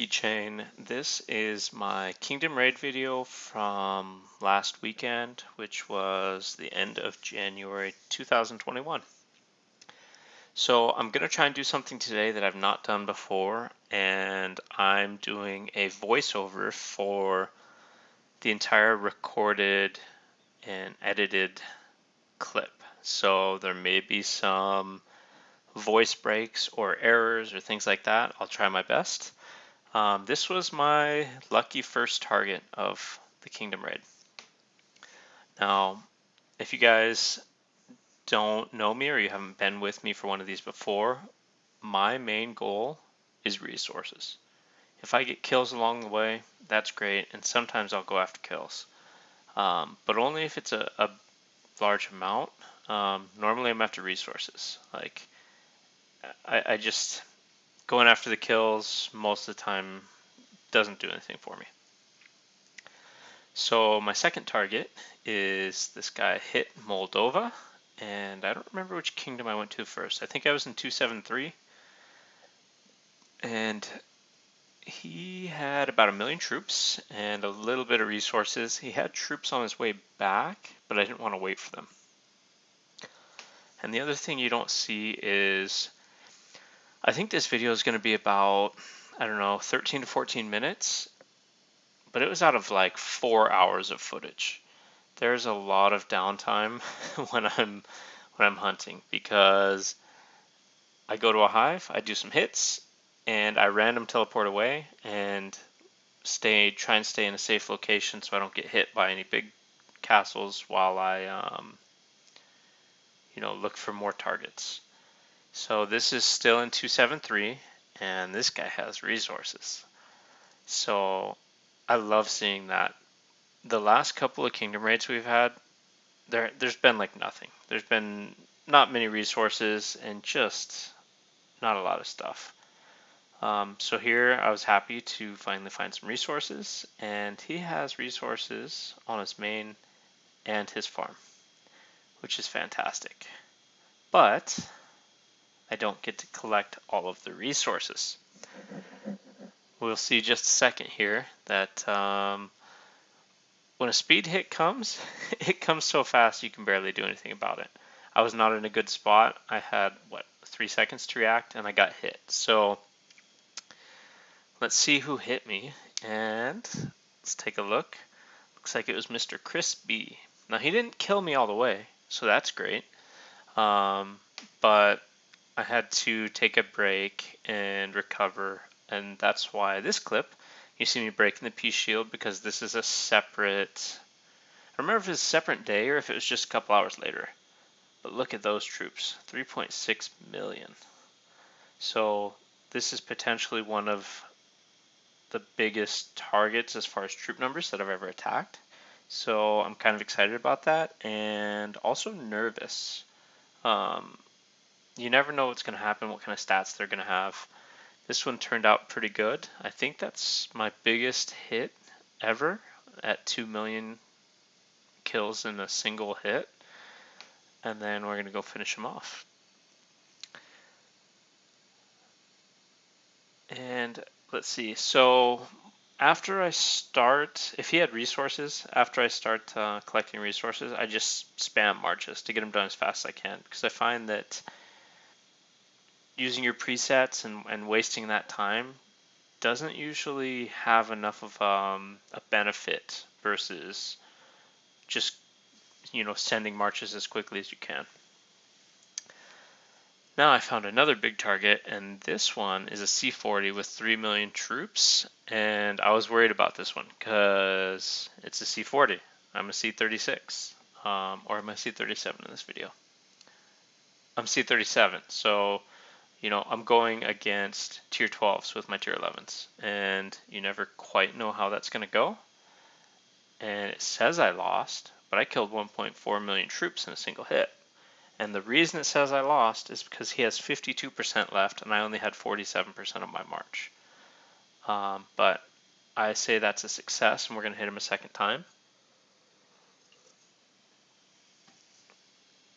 keychain. This is my Kingdom Raid video from last weekend, which was the end of January 2021. So I'm going to try and do something today that I've not done before, and I'm doing a voiceover for the entire recorded and edited clip. So there may be some voice breaks or errors or things like that. I'll try my best. This was my lucky first target of the Kingdom Raid. Now, if you guys don't know me or you haven't been with me for one of these before, my main goal is resources. If I get kills along the way, that's great, and sometimes I'll go after kills. But only if it's a large amount. Normally I'm after resources. Like, I just, going after the kills most of the time doesn't do anything for me. So my second target is this guy Hit Moldova, and I don't remember which kingdom I went to first. I think I was in 273, and he had about 1 million troops and a little bit of resources. He had troops on his way back, but I didn't want to wait for them. And the other thing you don't see is, I think this video is going to be about, I don't know, 13 to 14 minutes, but it was out of like 4 hours of footage. There's a lot of downtime when I'm hunting, because I go to a hive, I do some hits, and I random teleport away and try and stay in a safe location so I don't get hit by any big castles while I look for more targets. So this is still in 273, and this guy has resources. So I love seeing that. The last couple of Kingdom Raids we've had, there's been like nothing. There's been not many resources and just not a lot of stuff. So here I was happy to finally find some resources, and he has resources on his main and his farm, which is fantastic. But I don't get to collect all of the resources. We'll see just a second here that when a speed hit comes, it comes so fast you can barely do anything about it. I was not in a good spot. I had, 3 seconds to react, and I got hit. So let's see who hit me, and let's take a look. Looks like it was Mr. Chris B. Now, he didn't kill me all the way, so that's great. But I had to take a break and recover, and that's why this clip, you see me breaking the peace shield, because this is a separate, I don't remember if it was a separate day or if it was just a couple hours later. But look at those troops, 3.6 million. So this is potentially one of the biggest targets as far as troop numbers that I've ever attacked. So I'm kind of excited about that, and also nervous. You never know what's going to happen, what kind of stats they're going to have. This one turned out pretty good. I think that's my biggest hit ever at 2 million kills in a single hit. And then we're going to go finish him off. And let's see. So after I start, if he had resources, after I start collecting resources, I just spam marches to get them done as fast as I can. Because I find that using your presets and wasting that time doesn't usually have enough of a benefit versus just sending marches as quickly as you can. Now I found another big target, and this one is a C40 with 3 million troops, and I was worried about this one because it's a C40. I'm a C36, or I'm a C37 in this video. I'm C37, so I'm going against tier 12s with my tier 11s, and you never quite know how that's going to go. And it says I lost, but I killed 1.4 million troops in a single hit. And the reason it says I lost is because he has 52% left, and I only had 47% of my march. But I say that's a success, and we're going to hit him a second time.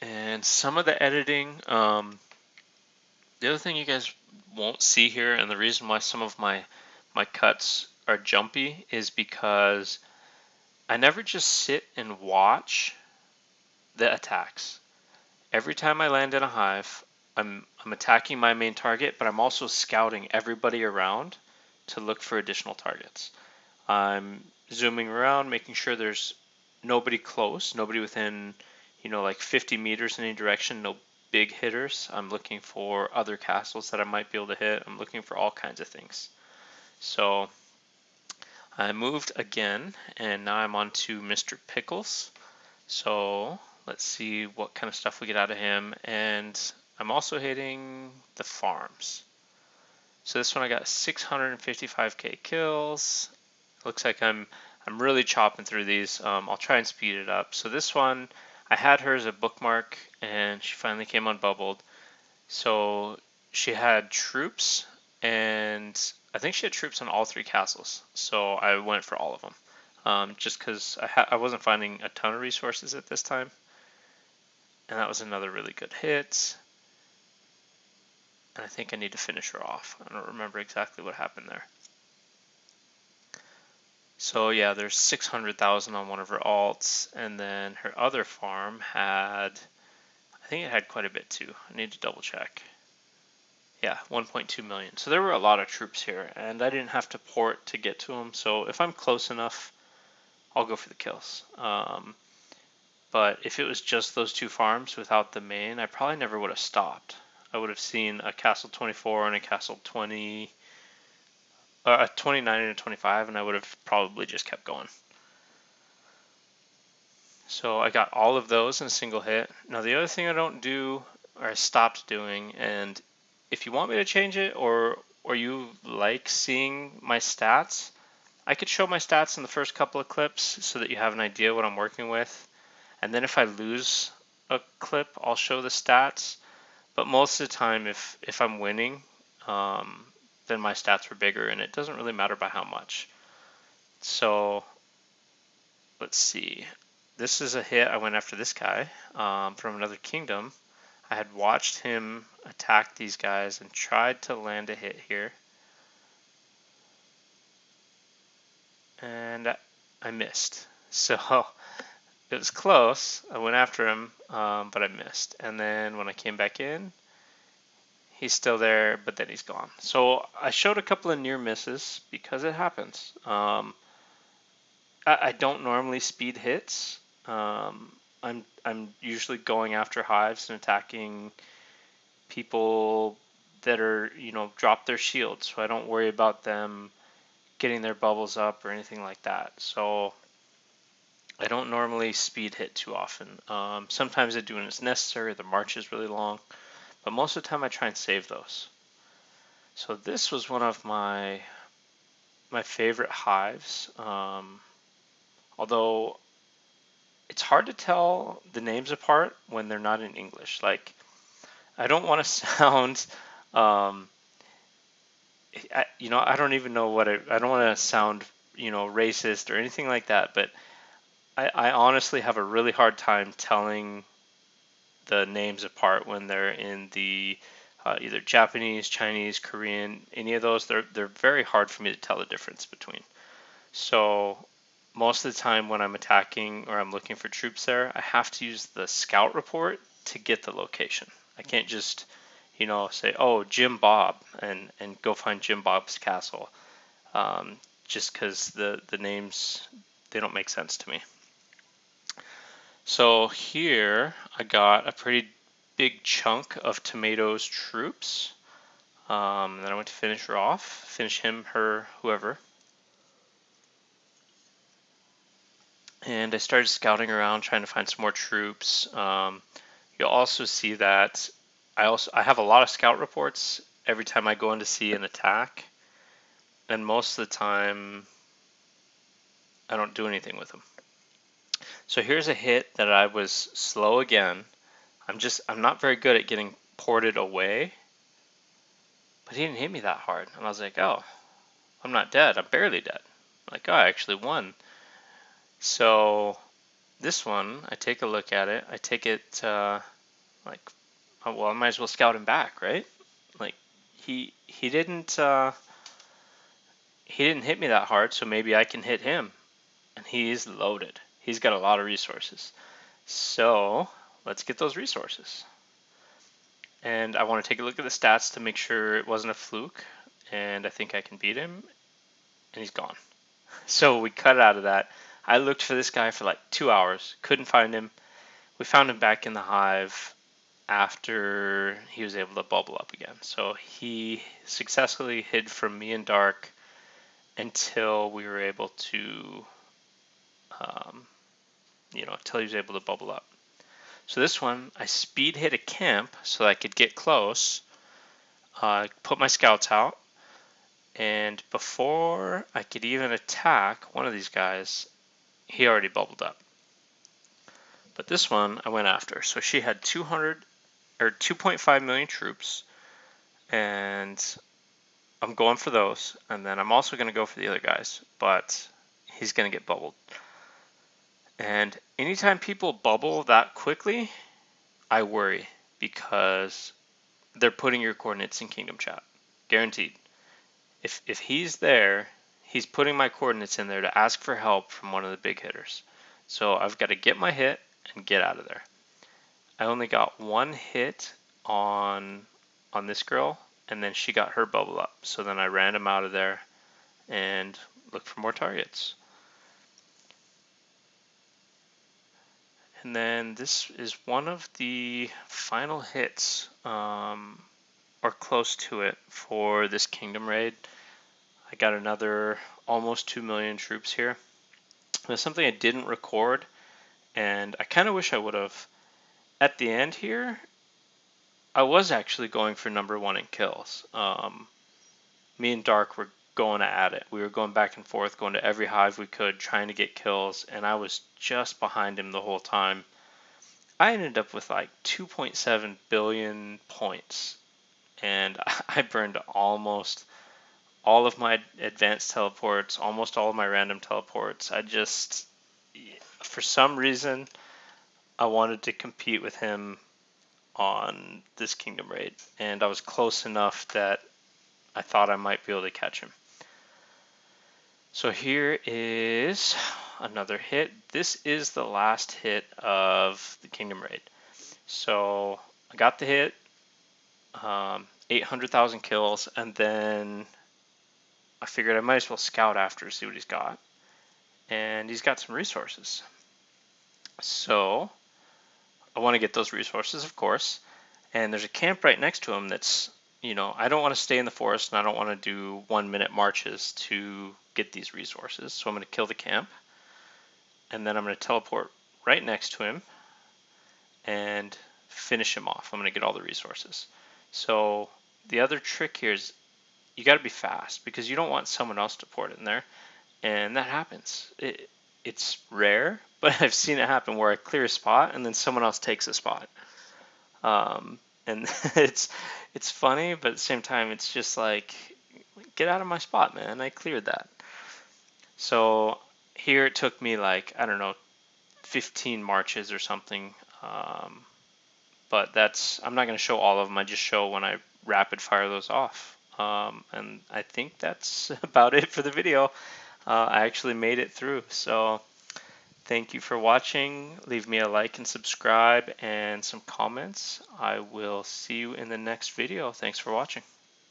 And some of the editing, the other thing you guys won't see here, and the reason why some of my my cuts are jumpy is because I never just sit and watch the attacks. Every time I land in a hive, I'm attacking my main target, but I'm also scouting everybody around to look for additional targets. I'm zooming around, making sure there's nobody close, nobody within, like 50 meters in any direction, no big hitters. I'm looking for other castles that I might be able to hit. I'm looking for all kinds of things. So I moved again, and now I'm on to Mr. Pickles. So let's see what kind of stuff we get out of him. And I'm also hitting the farms. So this one I got 655k kills. Looks like I'm really chopping through these. I'll try and speed it up. So this one, I had her as a bookmark, and she finally came unbubbled. So she had troops, and I think she had troops on all 3 castles. So I went for all of them, just because I wasn't finding a ton of resources at this time. And that was another really good hit. And I think I need to finish her off. I don't remember exactly what happened there. So yeah, there's 600,000 on one of her alts, and then her other farm had, I think it had quite a bit too. I need to double check. Yeah, 1.2 million. So there were a lot of troops here, and I didn't have to port to get to them. So if I'm close enough, I'll go for the kills. But if it was just those 2 farms without the main, I probably never would have stopped. I would have seen a castle 24 and a castle 20, a 29 and a 25, and I would have probably just kept going. So I got all of those in a single hit. Now the other thing I don't do, or I stopped doing, and if you want me to change it, or you like seeing my stats, I could show my stats in the first couple of clips so that you have an idea what I'm working with. And then if I lose a clip, I'll show the stats. But most of the time, if I'm winning, then my stats were bigger, and it doesn't really matter by how much. So let's see. This is a hit. I went after this guy from another kingdom. I had watched him attack these guys and tried to land a hit here. And I missed. So it was close. I went after him, but I missed. And then when I came back in, he's still there, but then he's gone. So I showed a couple of near misses because it happens. I don't normally speed hits. I'm usually going after hives and attacking people that are, drop their shields, so I don't worry about them getting their bubbles up or anything like that. So I don't normally speed hit too often. Sometimes I do when it's necessary. The march is really long, but most of the time I try and save those. So this was one of my favorite hives, although it's hard to tell the names apart when they're not in English. Like, I don't want to sound, I don't even know I don't want to sound, racist or anything like that, but I honestly have a really hard time telling the names apart when they're in the either Japanese, Chinese, Korean, any of those. They're very hard for me to tell the difference between. So most of the time when I'm attacking or I'm looking for troops there, I have to use the scout report to get the location. I can't just, say, oh, Jim Bob, and go find Jim Bob's castle, just because the names, they don't make sense to me. So here I got a pretty big chunk of Tomato's troops. And then I went to finish her off, finish him, her, whoever. And I started scouting around trying to find some more troops. You'll also see that I have a lot of scout reports every time I go in to see an attack, and most of the time I don't do anything with them. So here's a hit that I was slow again. I'm not very good at getting ported away, but he didn't hit me that hard, and I was like, oh, I'm not dead. I'm barely dead. Like, oh, I actually won. So this one, I take a look at it. I take it like, oh, well, I might as well scout him back, right? Like, he didn't he didn't hit me that hard, so maybe I can hit him. And he's loaded. He's got a lot of resources. So let's get those resources. And I want to take a look at the stats to make sure it wasn't a fluke. And I think I can beat him. And he's gone. So we cut out of that. I looked for this guy for like 2 hours. Couldn't find him. We found him back in the hive after he was able to bubble up again. So he successfully hid from me and Dark until we were able to, until he was able to bubble up. So this one, I speed hit a camp so I could get close, put my scouts out, and before I could even attack one of these guys, he already bubbled up. But this one I went after. So she had 2.5 million troops, and I'm going for those, and then I'm also going to go for the other guys, but he's going to get bubbled. And anytime people bubble that quickly, I worry, because they're putting your coordinates in Kingdom Chat. Guaranteed. If he's there, he's putting my coordinates in there to ask for help from one of the big hitters. So I've got to get my hit and get out of there. I only got one hit on this girl, and then she got her bubble up. So then I ran him out of there and looked for more targets. And then this is one of the final hits, or close to it, for this Kingdom raid. I got another almost 2 million troops here. There's something I didn't record, and I kind of wish I would have. At the end here, I was actually going for #1 in kills. Me and Dark were going at it. We were going back and forth, going to every hive we could, trying to get kills, and I was just behind him the whole time. I ended up with like 2.7 billion points, and I burned almost all of my advanced teleports, almost all of my random teleports. For some reason, I wanted to compete with him on this Kingdom raid, and I was close enough that I thought I might be able to catch him. So here is another hit. This is the last hit of the Kingdom raid. So I got the hit, 800,000 kills, and then I figured I might as well scout after, see what he's got. And he's got some resources. So I want to get those resources, of course. And there's a camp right next to him that's, I don't want to stay in the forest, and I don't want to do 1-minute marches to get these resources. So I'm going to kill the camp, and then I'm going to teleport right next to him and finish him off. I'm going to get all the resources. So the other trick here is you got to be fast, because you don't want someone else to port in there, and that happens. It's rare, but I've seen it happen where I clear a spot and then someone else takes a spot. And it's funny, but at the same time, it's just like, get out of my spot, man. I cleared that. So here it took me like, I don't know, 15 marches or something. But I'm not going to show all of them. I just show when I rapid fire those off. And I think that's about it for the video. I actually made it through. So thank you for watching. Leave me a like and subscribe and some comments. I will see you in the next video. Thanks for watching.